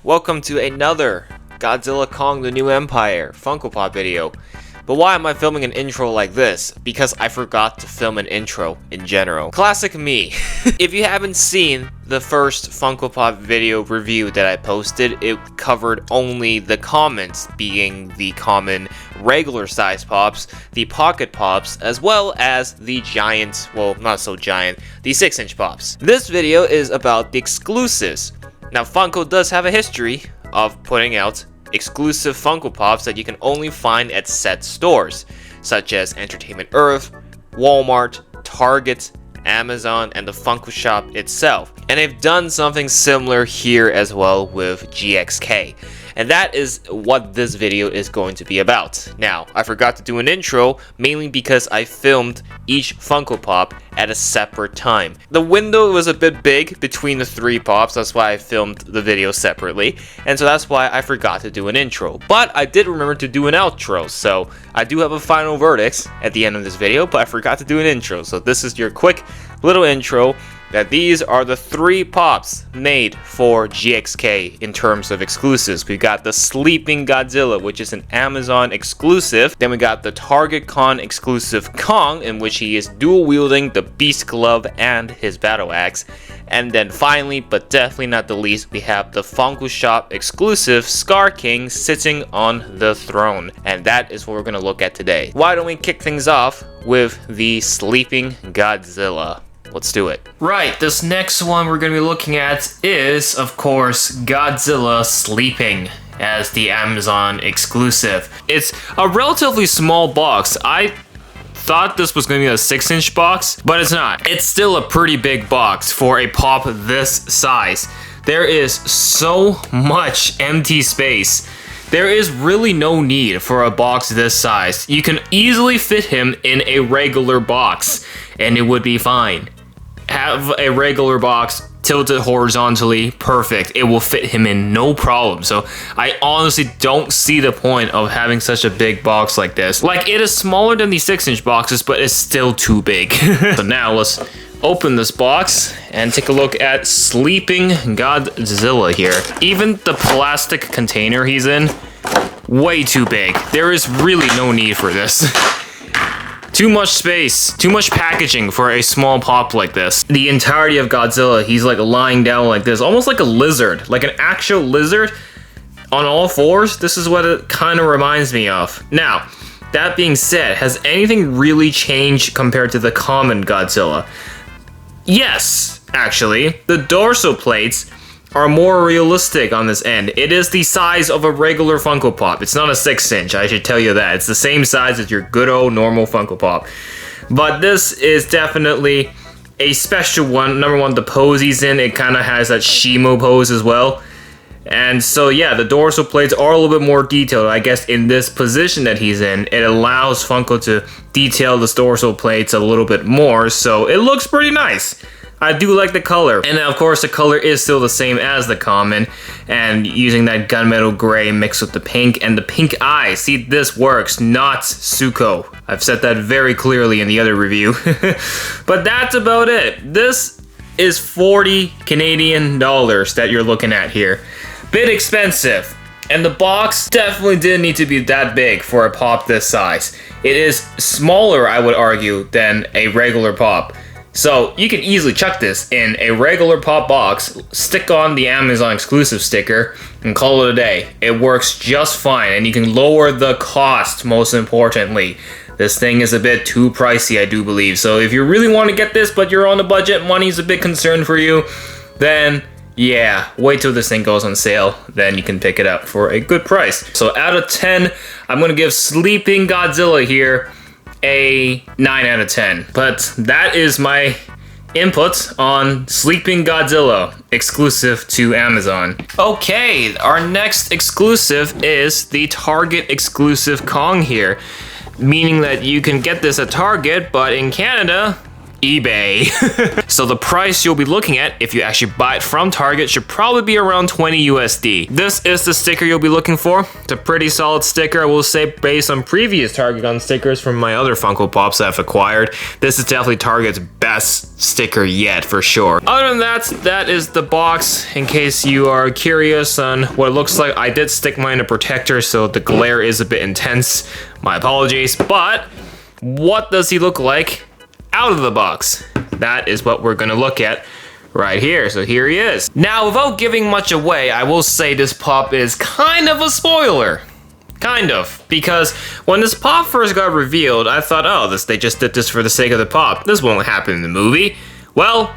welcome to another Godzilla Kong the New Empire Funko Pop video. But why am I filming an intro like this? Because I forgot to film an intro in general. Classic me. If you haven't seen the first Funko Pop video review that I posted, it covered only the comments, being the common regular size pops, the pocket pops, as well as the giant, well, not so giant, the 6-inch pops. This video is about the exclusives. Now, Funko does have a history of putting out exclusive Funko Pops that you can only find at set stores, such as Entertainment Earth, Walmart, Target, Amazon, and the Funko shop itself. And they've done something similar here as well with GXK. And that is what this video is going to be about. Now, I forgot to do an intro, mainly because I filmed each Funko Pop at a separate time. The window was a bit big between the 3 pops, that's why I filmed the video separately, and so that's why I forgot to do an intro. But I did remember to do an outro, so I do have a final verdict at the end of this video, but I forgot to do an intro. So this is your quick little intro that these are the 3 pops made for GXK in terms of exclusives. We got the Sleeping Godzilla, which is an Amazon exclusive. Then we got the Target Con exclusive Kong, in which he is dual wielding the Beast Glove and his battle axe. And then finally, but definitely not the least, we have the Funko Shop exclusive Skar King sitting on the throne. And that is what we're going to look at today. Why don't we kick things off with the Sleeping Godzilla? Let's do it. Right, this next one we're going to be looking at is, of course, Godzilla Sleeping as the Amazon exclusive. It's a relatively small box. I thought this was going to be a 6-inch box, but it's not. It's still a pretty big box for a pop this size. There is so much empty space. There is really no need for a box this size. You can easily fit him in a regular box, and it would be fine. Have a regular box tilted horizontally, perfect. It will fit him in no problem. So I honestly don't see the point of having such a big box like this. Like, it is smaller than the 6-inch boxes, but it's still too big. So now let's open this box and take a look at Sleeping Godzilla here. Even the plastic container he's in, way too big. There is really no need for this. Too much space, too much packaging for a small pop like this. The entirety of Godzilla, he's like lying down like this, almost like a lizard, like an actual lizard on all fours. This is what it kind of reminds me of. Now, that being said, has anything really changed compared to the common Godzilla? Yes, actually. The dorsal plates are more realistic on this end. It is the size of a regular Funko Pop. It's not a 6-inch, I should tell you that. It's the same size as your good old normal Funko Pop. But this is definitely a special one. Number one, the pose he's in, it kind of has that Shimo pose as well. And so yeah, the dorsal plates are a little bit more detailed. I guess in this position that he's in, it allows Funko to detail the dorsal plates a little bit more, so it looks pretty nice. I do like the color, and of course the color is still the same as the common, and using that gunmetal gray mixed with the pink and the pink eyes. See, this works, not Suko. I've said that very clearly in the other review. But that's about it. This is 40 Canadian dollars that you're looking at here. Bit expensive, and the box definitely didn't need to be that big for a pop this size. It is smaller, I would argue, than a regular pop. So you can easily chuck this in a regular pop box, stick on the Amazon exclusive sticker, and call it a day. It works just fine, and you can lower the cost, most importantly. This thing is a bit too pricey, I do believe. So if you really want to get this, but you're on a budget, money's a big concern for you, then yeah, wait till this thing goes on sale, then you can pick it up for a good price. So out of 10, I'm going to give Sleeping Godzilla here a 9 out of 10. But that is my input on Sleeping Godzilla, exclusive to Amazon. Okay, our next exclusive is the Target exclusive Kong here, meaning that you can get this at Target, but in Canada, eBay. So the price you'll be looking at if you actually buy it from Target should probably be around 20 USD. This is the sticker you'll be looking for. It's a pretty solid sticker, I will say, based on previous Target gun stickers from my other Funko Pops that I've acquired. This is definitely Target's best sticker yet, for sure. Other than that, that is the box. In case you are curious on what it looks like, I did stick mine in a protector, so the glare is a bit intense. My apologies, but what does he look like out of the box? That is what we're gonna look at right here. So here he is. Now, without giving much away, I will say this pop is kind of a spoiler. Kind of. Because when this pop first got revealed, I thought, oh, they just did this for the sake of the pop. This won't happen in the movie. Well,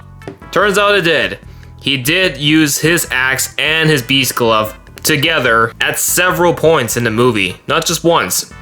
turns out it did. He did use his axe and his beast glove together at several points in the movie, not just once.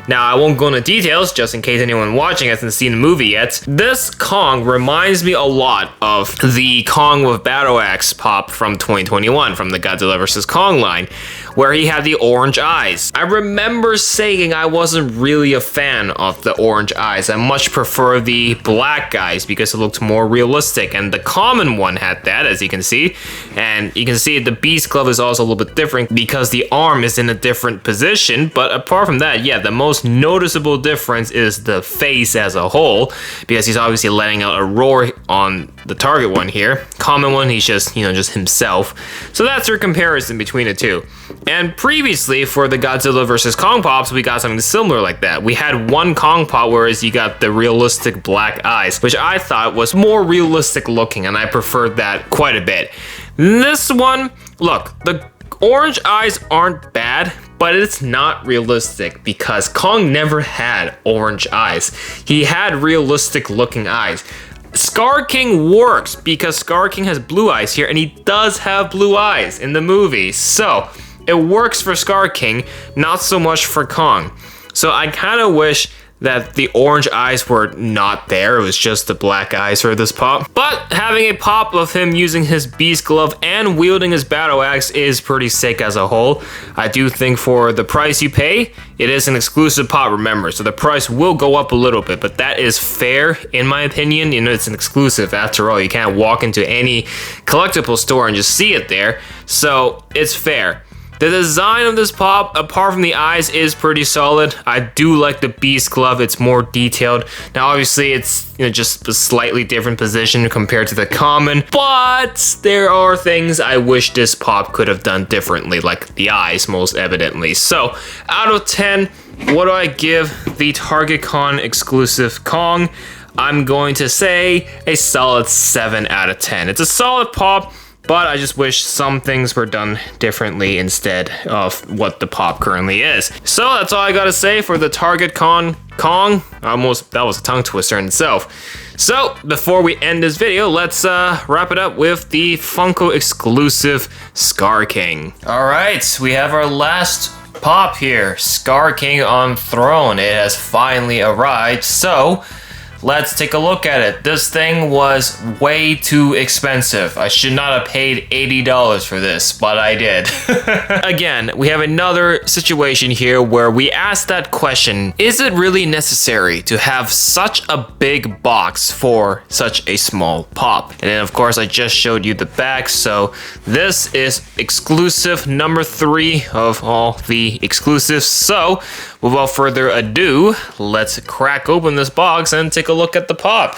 Now, I won't go into details, just in case anyone watching hasn't seen the movie yet. This Kong reminds me a lot of the Kong with Battle Axe pop from 2021, from the Godzilla vs. Kong line, where he had the orange eyes. I remember saying I wasn't really a fan of the orange eyes. I much prefer the black eyes because it looked more realistic, and the common one had that, as you can see. And you can see the beast glove is also a little bit different because the arm is in a different position, but apart from that, yeah, the most noticeable difference is the face as a whole, because he's obviously letting out a roar on the Target one here. Common one, he's just, just himself. So that's your comparison between the two. And previously, for the Godzilla vs. Kong pops, we got something similar like that. We had one Kong pop, whereas you got the realistic black eyes, which I thought was more realistic looking, and I preferred that quite a bit. This one, look, the orange eyes aren't bad, but it's not realistic because Kong never had orange eyes. He had realistic looking eyes. Skar King works because Skar King has blue eyes here, and he does have blue eyes in the movie. So it works for Skar King, not so much for Kong. So I kind of wish that the orange eyes were not there. It was just the black eyes for this pop. But having a pop of him using his beast glove and wielding his battle axe is pretty sick as a whole. I do think for the price you pay, it is an exclusive pop, remember, so the price will go up a little bit, but that is fair in my opinion. It's an exclusive after all. You can't walk into any collectible store and just see it there, so it's fair. The design of this pop, apart from the eyes, is pretty solid. I do like the beast glove. It's more detailed. Now, obviously, it's just a slightly different position compared to the common, but there are things I wish this pop could have done differently, like the eyes, most evidently. So, out of 10, what do I give the Target Con exclusive Kong? I'm going to say a solid 7 out of 10. It's a solid pop, but I just wish some things were done differently instead of what the pop currently is. So that's all I gotta say for the Target Con Kong. That was a tongue twister in itself. So before we end this video, let's wrap it up with the Funko exclusive Skar King. All right, we have our last pop here, Skar King on throne. It has finally arrived. So let's take a look at it. This thing was way too expensive. I should not have paid $80 for this, but I did. Again, we have another situation here where we ask that question, is it really necessary to have such a big box for such a small pop? And then of course I just showed you the back, so this is exclusive number 3 of all the exclusives. So without further ado, let's crack open this box and take a look at the pop.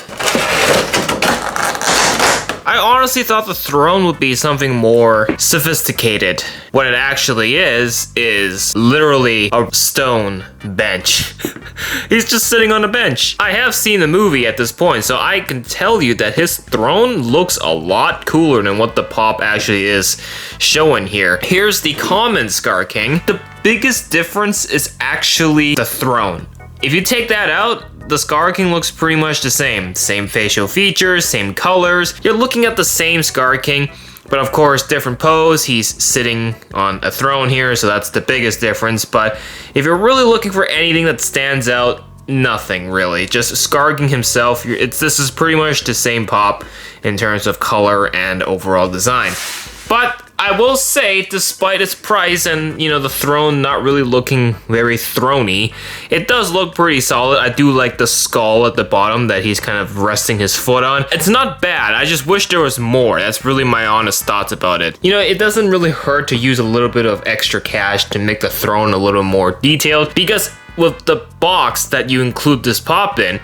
I honestly thought the throne would be something more sophisticated. What it actually is literally a stone bench. He's just sitting on a bench. I have seen the movie at this point, so I can tell you that his throne looks a lot cooler than what the pop actually is showing here. Here's the common Skar King. The biggest difference is actually the throne. If you take that out, the Skar King looks pretty much the same. Same facial features, same colors. You're looking at the same Skar King, but of course, different pose. He's sitting on a throne here, so that's the biggest difference. But if you're really looking for anything that stands out, nothing really. Just Skar King himself. This is pretty much the same pop in terms of color and overall design. But I will say, despite its price and, you know, the throne not really looking very throny, it does look pretty solid. I do like the skull at the bottom that he's kind of resting his foot on. It's not bad. I just wish there was more. That's really my honest thoughts about it. You know, it doesn't really hurt to use a little bit of extra cash to make the throne a little more detailed, because with the box that you include this pop in,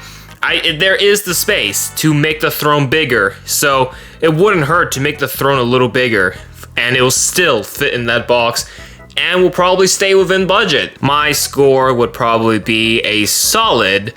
there is the space to make the throne bigger, so it wouldn't hurt to make the throne a little bigger, and it will still fit in that box and will probably stay within budget. My score would probably be a solid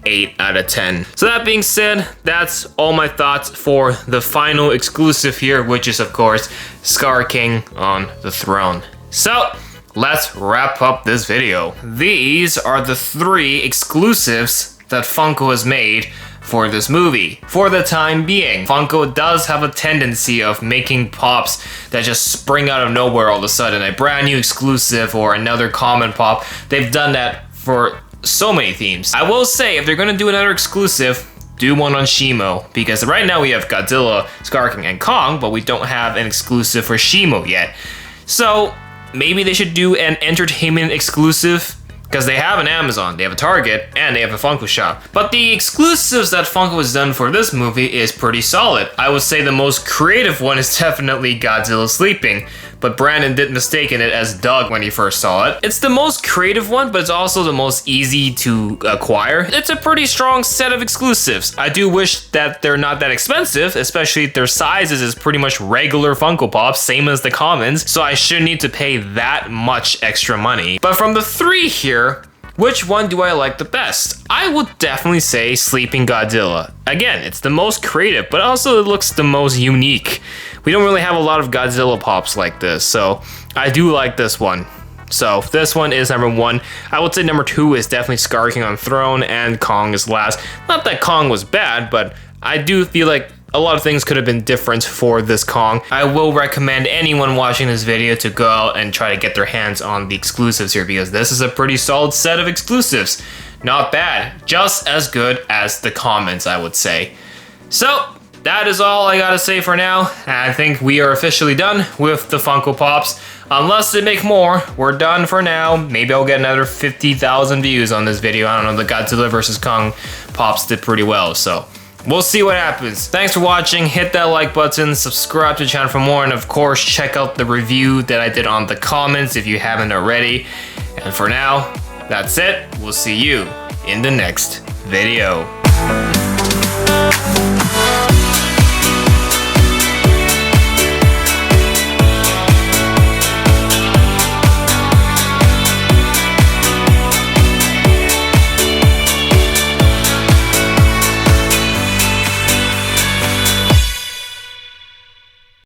8 out of 10. So that being said, that's all my thoughts for the final exclusive here, which is of course Skar King on the throne. So let's wrap up this video. These are the 3 exclusives that Funko has made for this movie. For the time being, Funko does have a tendency of making pops that just spring out of nowhere all of a sudden, a brand new exclusive or another common pop. They've done that for so many themes. I will say, if they're gonna do another exclusive, do one on Shimo, because right now we have Godzilla, Skar King, and Kong, but we don't have an exclusive for Shimo yet. So maybe they should do an entertainment exclusive, because they have an Amazon, they have a Target, and they have a Funko shop. But the exclusives that Funko has done for this movie is pretty solid. I would say the most creative one is definitely Godzilla sleeping, but Brandon did mistake it as Doug when he first saw it. It's the most creative one, but it's also the most easy to acquire. It's a pretty strong set of exclusives. I do wish that they're not that expensive, especially their sizes is pretty much regular Funko Pops, same as the commons, so I shouldn't need to pay that much extra money. But from the 3 here, which one do I like the best? I would definitely say Sleeping Godzilla. Again, it's the most creative, but also it looks the most unique. We don't really have a lot of Godzilla pops like this, so I do like this one. So this one is number 1. I would say number 2 is definitely Skar King on Throne, and Kong is last. Not that Kong was bad, but I do feel like a lot of things could have been different for this Kong. I will recommend anyone watching this video to go out and try to get their hands on the exclusives here, because this is a pretty solid set of exclusives. Not bad, just as good as the commons, I would say. So that is all I gotta say for now. I think we are officially done with the Funko Pops. Unless they make more, we're done for now. Maybe I'll get another 50,000 views on this video. I don't know, the Godzilla vs. Kong Pops did pretty well, so we'll see what happens. Thanks for watching. Hit that like button, subscribe to the channel for more, and of course, check out the review that I did on the comments if you haven't already. And for now, that's it. We'll see you in the next video.